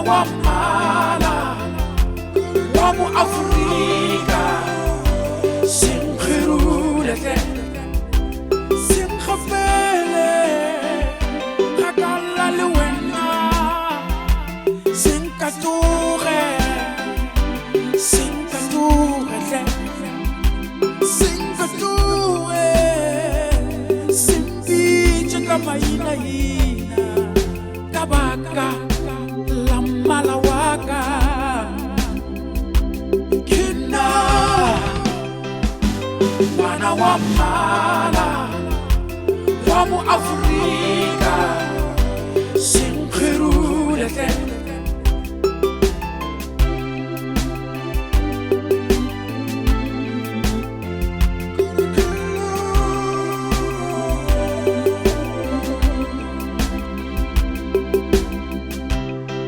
wa Mmala wa mo Afrika sinkgirule sinkgapele kgakala le wena sinkatoge sinkatoge simpitše ka mainaina ka baka la mmala wa ka ke nna ngwana wa Mmala wa mo Afrika sinkgirule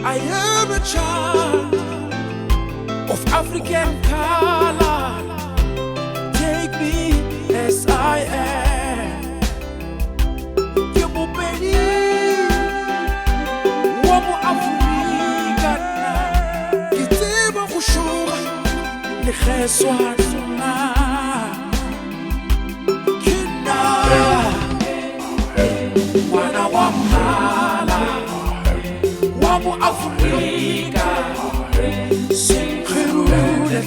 I am a child of African color. Take me as I am. Ke bopedi wa mo Afrika nna. Ke tseba go šoga le kgeswa nna. Ke nna ngwana wa Mmala wa mo Afrika sinkgirule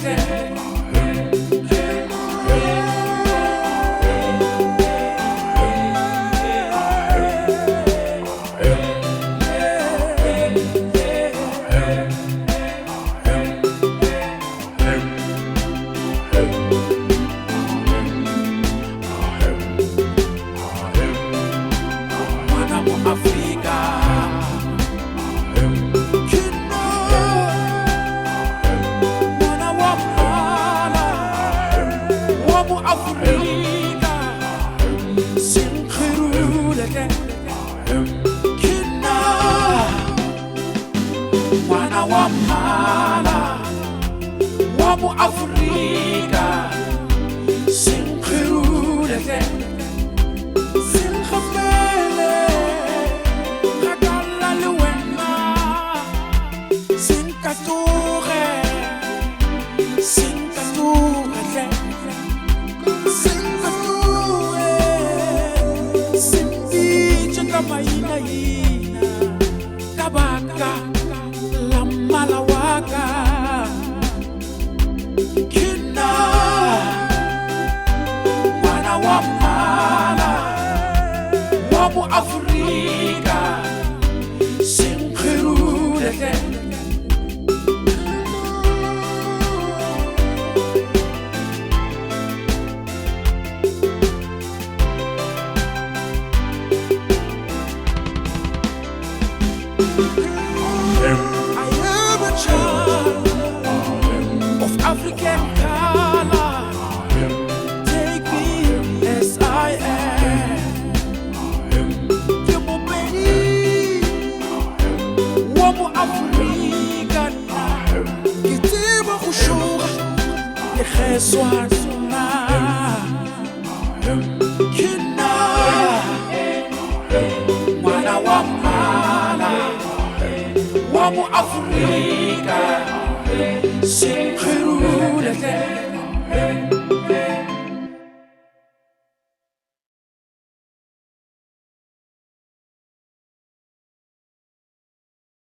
ngwana mo Afrika Afrika sinkgirule ke nna ngwana wa Mmala wa mo Afrika sinkgirule sinkgapele kgakala le wena sinkatoge sinkatoge simpitše ka mainaina ka baka la mmala wa ka ke nna ngwana wa Mmala wa mo Afrika sinkgirule I am a child of African color. Take me as I am. Ke bopedi wa mo Afrika nna. Ke tseba go šoga le kgeswa nna. Ke nna ngwana wa Mmala wa mo Afrika